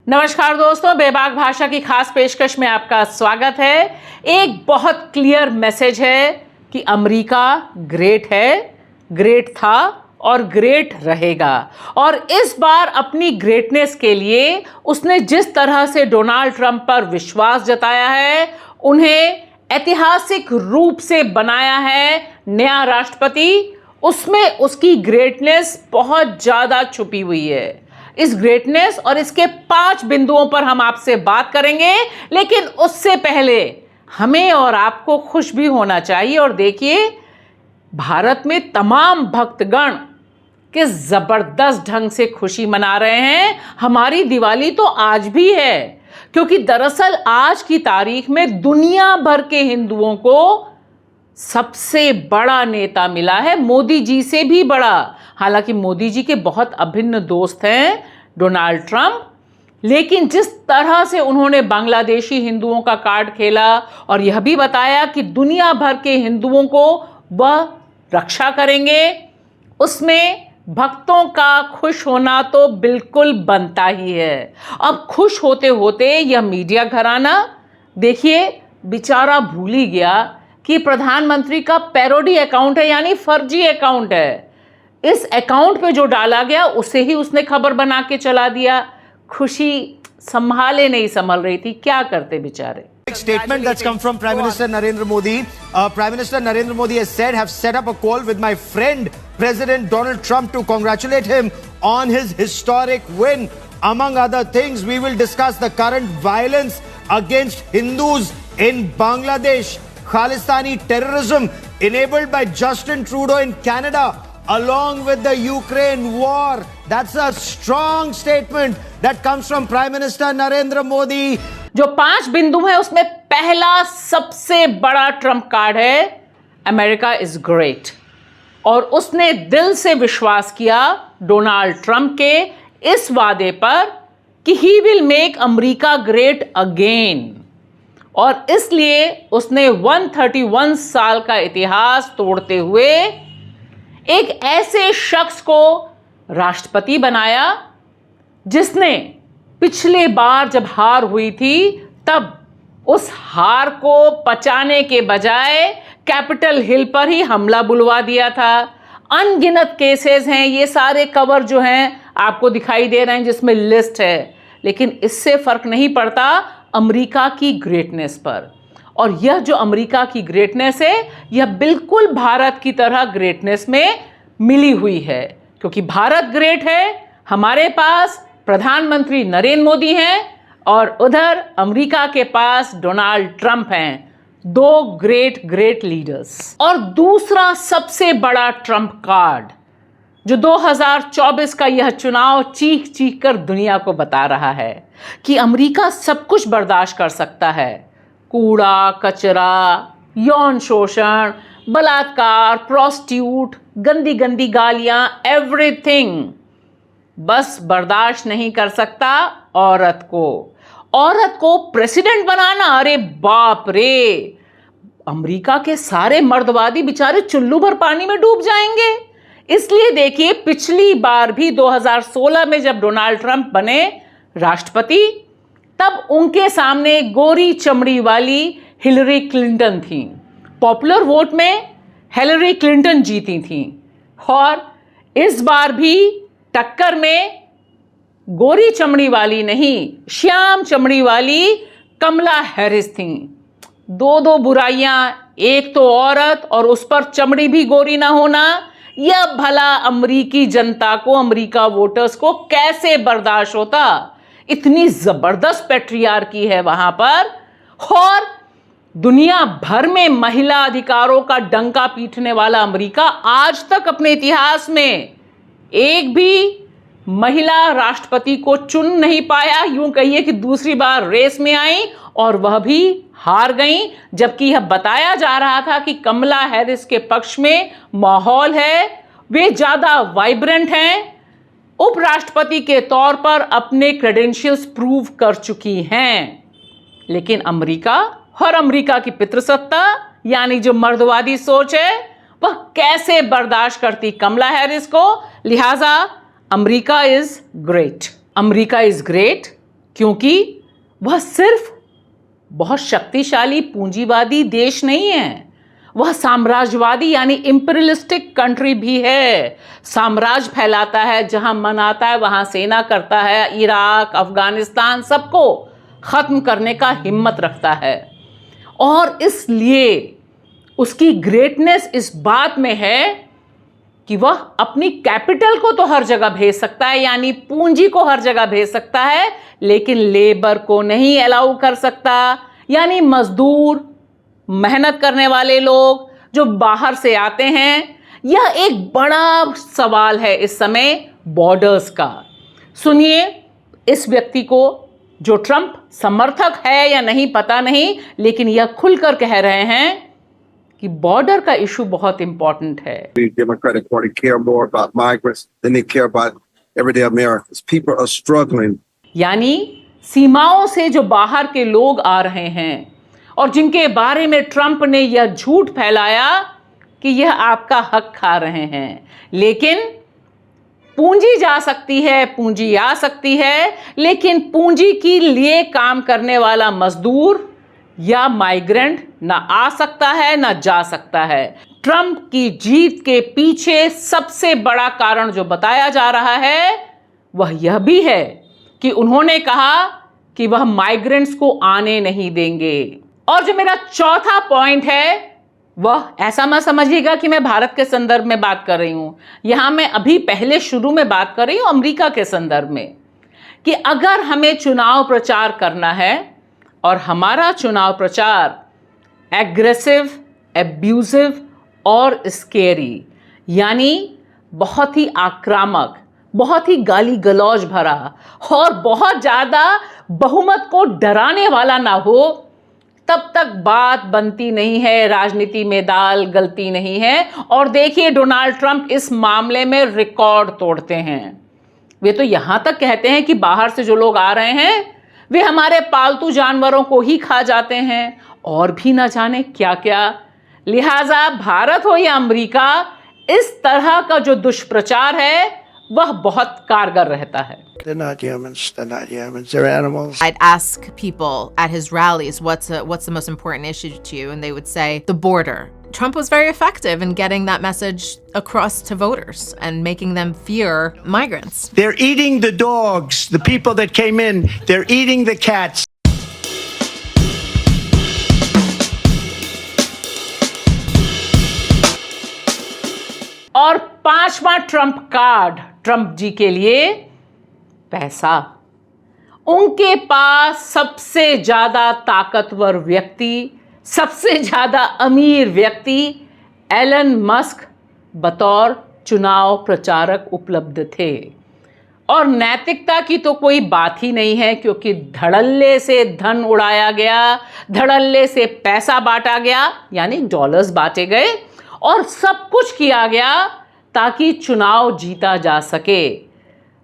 नमस्कार दोस्तों, बेबाक भाषा की खास पेशकश में आपका स्वागत है। एक बहुत क्लियर मैसेज है कि अमेरिका ग्रेट है, ग्रेट था और ग्रेट रहेगा। और इस बार अपनी ग्रेटनेस के लिए उसने जिस तरह से डोनाल्ड ट्रंप पर विश्वास जताया है, उन्हें ऐतिहासिक रूप से बनाया है नया राष्ट्रपति, उसमें उसकी ग्रेटनेस बहुत ज़्यादा छुपी हुई है। इस ग्रेटनेस और इसके 5 बिंदुओं पर हम आपसे बात करेंगे, लेकिन उससे पहले हमें और आपको खुश भी होना चाहिए। और देखिए, भारत में तमाम भक्तगण किस जबरदस्त ढंग से खुशी मना रहे हैं। हमारी दिवाली तो आज भी है, क्योंकि दरअसल आज की तारीख में दुनिया भर के हिंदुओं को सबसे बड़ा नेता मिला है, मोदी जी से भी बड़ा। हालांकि मोदी जी के बहुत अभिन्न दोस्त हैं डोनाल्ड ट्रंप, लेकिन जिस तरह से उन्होंने बांग्लादेशी हिंदुओं का कार्ड खेला और यह भी बताया कि दुनिया भर के हिंदुओं को वह रक्षा करेंगे, उसमें भक्तों का खुश होना तो बिल्कुल बनता ही है। अब खुश होते होते यह मीडिया घराना, देखिए, बेचारा भूल ही गया कि प्रधानमंत्री का पैरोडी अकाउंट है, यानी फर्जी अकाउंट है। इस अकाउंट पे जो डाला गया उसे ही उसने खबर बना के चला दिया। खुशी संभाले नहीं संभल रही थी, क्या करते बेचारे। Statement that's come from Prime Minister Narendra Modi. Prime Minister Narendra Modi has said, have set up a call with my friend President Donald Trump to congratulate him on his historic win. Among other things, we will discuss the current violence against Hindus in Bangladesh, Khalistani terrorism enabled by Justin Trudeau in Canada, along with the Ukraine war. That's a strong statement that comes from Prime Minister Narendra Modi. जो 5 बिंदु है उसमें पहला सबसे बड़ा Trump card है, America is great. और उसने दिल से विश्वास किया डोनाल्ड ट्रंप के इस वादे पर कि he will make America great again. और इसलिए उसने 131 साल का इतिहास तोड़ते हुए एक ऐसे शख्स को राष्ट्रपति बनाया जिसने पिछले बार जब हार हुई थी तब उस हार को पचाने के बजाय कैपिटल हिल पर ही हमला बुलवा दिया था। अनगिनत केसेस हैं, ये सारे कवर जो हैं आपको दिखाई दे रहे हैं जिसमें लिस्ट है, लेकिन इससे फर्क नहीं पड़ता अमेरिका की ग्रेटनेस पर। और यह जो अमेरिका की ग्रेटनेस है, यह बिल्कुल भारत की तरह ग्रेटनेस में मिली हुई है, क्योंकि भारत ग्रेट है, हमारे पास प्रधानमंत्री नरेंद्र मोदी हैं और उधर अमेरिका के पास डोनाल्ड ट्रंप हैं। 2 ग्रेट लीडर्स। और दूसरा सबसे बड़ा ट्रंप कार्ड जो 2024 का यह चुनाव चीख चीख कर दुनिया को बता रहा है कि अमेरिका सब कुछ बर्दाश्त कर सकता है। कूड़ा कचरा, यौन शोषण, बलात्कार, प्रोस्टिट्यूट, गंदी गंदी गालियां, एवरीथिंग। बस बर्दाश्त नहीं कर सकता औरत को प्रेसिडेंट बनाना। अरे बाप रे, अमेरिका के सारे मर्दवादी बेचारे चुल्लू भर पानी में डूब जाएंगे। इसलिए देखिए, पिछली बार भी 2016 में जब डोनाल्ड ट्रंप बने राष्ट्रपति, तब उनके सामने गोरी चमड़ी वाली हिलरी क्लिंटन थी। पॉपुलर वोट में हिलरी क्लिंटन जीती थी। और इस बार भी टक्कर में गोरी चमड़ी वाली नहीं, श्याम चमड़ी वाली कमला हैरिस थी। 2 बुराइयां, एक तो औरत और उस पर चमड़ी भी गोरी ना होना, यह भला अमेरिकी जनता को, अमेरिका वोटर्स को कैसे बर्दाश्त होता। इतनी जबरदस्त पैट्रियार्की है वहां पर। और दुनिया भर में महिला अधिकारों का डंका पीटने वाला अमेरिका आज तक अपने इतिहास में एक भी महिला राष्ट्रपति को चुन नहीं पाया। यूं कहिए कि दूसरी बार रेस में आई और वह भी हार गई, जबकि यह बताया जा रहा था कि कमला हैरिस के पक्ष में माहौल है, वे ज्यादा वाइब्रेंट हैं, उपराष्ट्रपति के तौर पर अपने क्रेडेंशियल्स प्रूव कर चुकी हैं। लेकिन अमेरिका और अमेरिका की पितृसत्ता, यानी जो मर्दवादी सोच है, वह कैसे बर्दाश्त करती कमला हैरिस को। लिहाजा अमेरिका इज ग्रेट। क्योंकि वह सिर्फ बहुत शक्तिशाली पूंजीवादी देश नहीं है, वह साम्राज्यवादी यानी इंपीरियलिस्टिक कंट्री भी है। साम्राज्य फैलाता है, जहां मन आता है वहां सेना करता है, इराक, अफगानिस्तान सबको खत्म करने का हिम्मत रखता है। और इसलिए उसकी ग्रेटनेस इस बात में है कि वह अपनी कैपिटल को तो हर जगह भेज सकता है, यानी पूंजी को हर जगह भेज सकता है, लेकिन लेबर को नहीं अलाउ कर सकता, यानी मजदूर, मेहनत करने वाले लोग जो बाहर से आते हैं। यह एक बड़ा सवाल है इस समय बॉर्डर्स का। सुनिए इस व्यक्ति को, जो ट्रंप समर्थक है या नहीं पता नहीं, लेकिन यह खुलकर कह रहे हैं कि बॉर्डर का इशू बहुत इंपॉर्टेंट है। The Democratic Party care more about migrants than they care about everyday Americans. People are struggling. यानी सीमाओं से जो बाहर के लोग आ रहे हैं और जिनके बारे में ट्रंप ने यह झूठ फैलाया कि यह आपका हक खा रहे हैं, लेकिन पूंजी जा सकती है, पूंजी आ सकती है, लेकिन पूंजी के लिए काम करने वाला मजदूर या माइग्रेंट ना आ सकता है ना जा सकता है। ट्रंप की जीत के पीछे सबसे बड़ा कारण जो बताया जा रहा है वह यह भी है कि उन्होंने कहा कि वह माइग्रेंट्स को आने नहीं देंगे। और जो मेरा चौथा पॉइंट है वह, ऐसा मत समझिएगा कि मैं भारत के संदर्भ में बात कर रही हूं, यहां मैं अभी पहले शुरू में बात कर रही हूं अमेरिका के संदर्भ में, कि अगर हमें चुनाव प्रचार करना है और हमारा चुनाव प्रचार एग्रेसिव, एब्यूजिव और स्केरी, यानी बहुत ही आक्रामक, बहुत ही गाली गलौज भरा और बहुत ज्यादा बहुमत को डराने वाला ना हो, तब तक बात बनती नहीं है, राजनीति में दाल गलती नहीं है। और देखिए डोनाल्ड ट्रंप इस मामले में रिकॉर्ड तोड़ते हैं। वे तो यहां तक कहते हैं कि बाहर से जो लोग आ रहे हैं वे हमारे पालतू जानवरों को ही खा जाते हैं और भी ना जाने क्या क्या। लिहाजा भारत हो या अमेरिका, इस तरह का जो दुष्प्रचार है वह बहुत कारगर रहता है। They're not humans. They're not humans. They're animals. I'd ask people at his rallies, what's the most important issue to you? And they would say, the border. Trump was very effective in getting that message across to voters and making them fear migrants. They're eating the dogs, the people that came in. They're eating the cats. और पांचवा Trump card Trump जी के लिए पैसा। उनके पास सबसे ज्यादा ताकतवर व्यक्ति, सबसे ज्यादा अमीर व्यक्ति एलन मस्क बतौर चुनाव प्रचारक उपलब्ध थे। और नैतिकता की तो कोई बात ही नहीं है, क्योंकि धड़ल्ले से धन उड़ाया गया, धड़ल्ले से पैसा बांटा गया, यानी डॉलर्स बांटे गए और सब कुछ किया गया ताकि चुनाव जीता जा सके।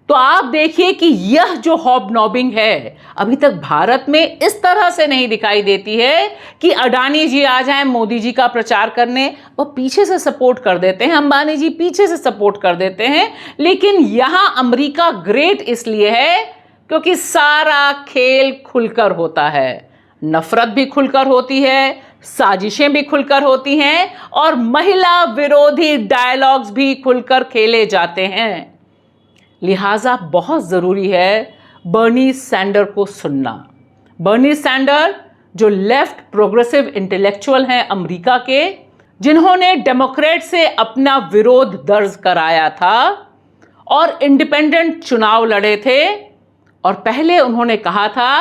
तो आप देखिए कि यह जो हॉबनॉबिंग है अभी तक भारत में इस तरह से नहीं दिखाई देती है कि अडानी जी आ जाएं मोदी जी का प्रचार करने, वो पीछे से सपोर्ट कर देते हैं, अंबानी जी पीछे से सपोर्ट कर देते हैं। लेकिन यहां अमेरिका ग्रेट इसलिए है क्योंकि सारा खेल खुलकर होता है, नफरत भी खुलकर होती है, साजिशें भी खुलकर होती हैं और महिला विरोधी डायलॉग्स भी खुलकर खेले जाते हैं। लिहाजा बहुत ज़रूरी है बर्नी सैंडर को सुनना। बर्नी सैंडर जो लेफ्ट प्रोग्रेसिव इंटेलेक्चुअल हैं अमेरिका के, जिन्होंने डेमोक्रेट से अपना विरोध दर्ज कराया था और इंडिपेंडेंट चुनाव लड़े थे। और पहले उन्होंने कहा था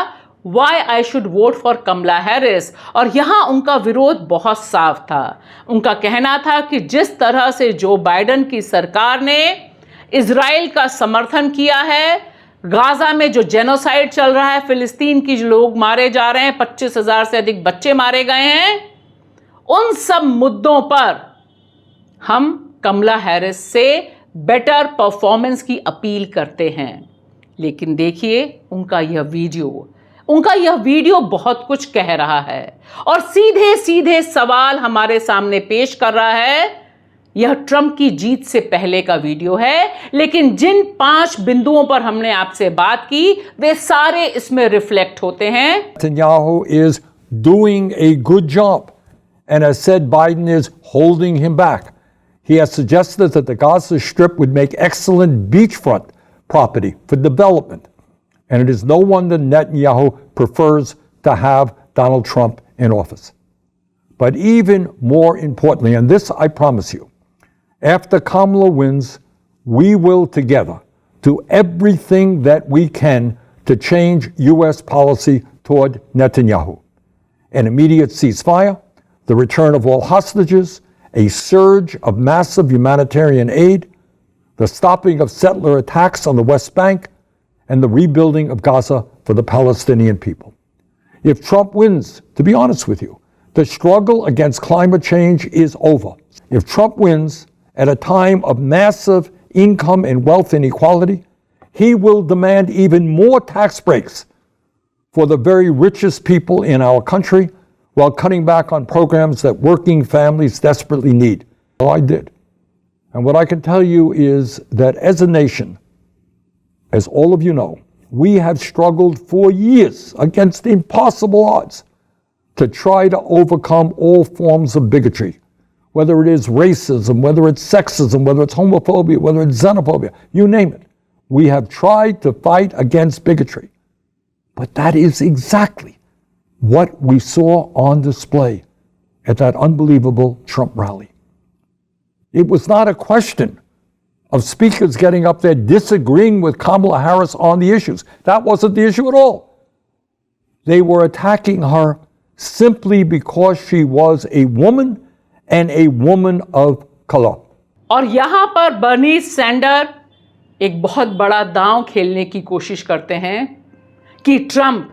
why I should vote for Kamala Harris, और यहाँ उनका विरोध बहुत साफ था। उनका कहना था कि जिस तरह से जो बाइडेन की सरकार ने इजराइल का समर्थन किया है, गाजा में जो जेनोसाइड चल रहा है, फिलिस्तीन की जो लोग मारे जा रहे हैं, 25,000 से अधिक बच्चे मारे गए हैं, उन सब मुद्दों पर हम कमला हैरिस से बेटर परफॉर्मेंस की अपील करते हैं। लेकिन देखिए उनका यह वीडियो बहुत कुछ कह रहा है और सीधे सीधे सवाल हमारे सामने पेश कर रहा है यह ट्रंप की जीत से पहले का वीडियो है, लेकिन जिन 5 बिंदुओं पर हमने आपसे बात की वे सारे इसमें रिफ्लेक्ट होते हैं। Netanyahu is doing a good job and has said Biden is holding him back. He has suggested that the Gaza Strip would make excellent beachfront property for development. And it is no wonder Netanyahu prefers to have Donald Trump in office. But even more importantly, and this I promise you, after Kamala wins, we will together do everything that we can to change U.S. policy toward Netanyahu. An immediate ceasefire, the return of all hostages, a surge of massive humanitarian aid, the stopping of settler attacks on the West Bank, and the rebuilding of Gaza for the Palestinian people. If Trump wins, to be honest with you, the struggle against climate change is over. If Trump wins at a time of massive income and wealth inequality, he will demand even more tax breaks for the very richest people in our country while cutting back on programs that working families desperately need. Well, I did. And what I can tell you is that as a nation, as all of you know, we have struggled for years against impossible odds to try to overcome all forms of bigotry, whether it is racism, whether it's sexism, whether it's homophobia, whether it's xenophobia, you name it. We have tried to fight against bigotry. But that is exactly what we saw on display at that unbelievable Trump rally. It was not a question of speakers getting up there disagreeing with Kamala Harris on the issues. That wasn't the issue at all. They were attacking her simply because she was a woman and a woman of color. और यहां पर बर्नी Sander एक बहुत बड़ा दांव खेलने की कोशिश करते हैं कि ट्रंप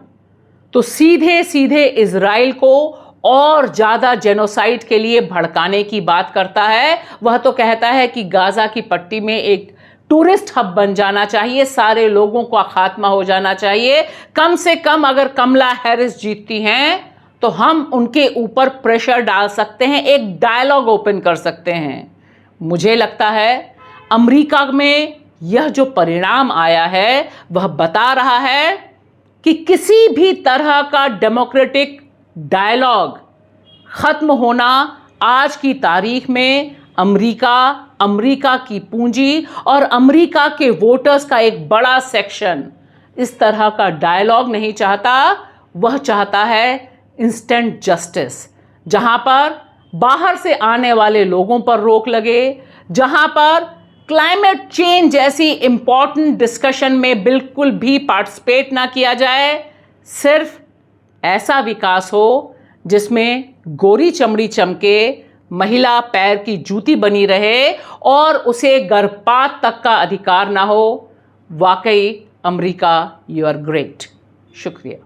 तो सीधे सीधे इजराइल को और ज्यादा जेनोसाइड के लिए भड़काने की बात करता है। वह तो कहता है कि गाजा की पट्टी में एक टूरिस्ट हब बन जाना चाहिए, सारे लोगों का खात्मा हो जाना चाहिए। कम से कम अगर कमला हैरिस जीतती हैं तो हम उनके ऊपर प्रेशर डाल सकते हैं, एक डायलॉग ओपन कर सकते हैं। मुझे लगता है अमेरिका में यह जो परिणाम आया है वह बता रहा है कि किसी भी तरह का डेमोक्रेटिक डायलॉग खत्म होना आज की तारीख में अमेरिका की पूंजी और अमेरिका के वोटर्स का एक बड़ा सेक्शन इस तरह का डायलॉग नहीं चाहता। वह चाहता है इंस्टेंट जस्टिस, जहां पर बाहर से आने वाले लोगों पर रोक लगे, जहां पर क्लाइमेट चेंज जैसी इंपॉर्टेंट डिस्कशन में बिल्कुल भी पार्टिसिपेट ना किया जाए। सिर्फ ऐसा विकास हो जिसमें गोरी चमड़ी चमके, महिला पैर की जूती बनी रहे और उसे गर्भपात तक का अधिकार ना हो। वाकई अमेरिका, यू आर ग्रेट। शुक्रिया।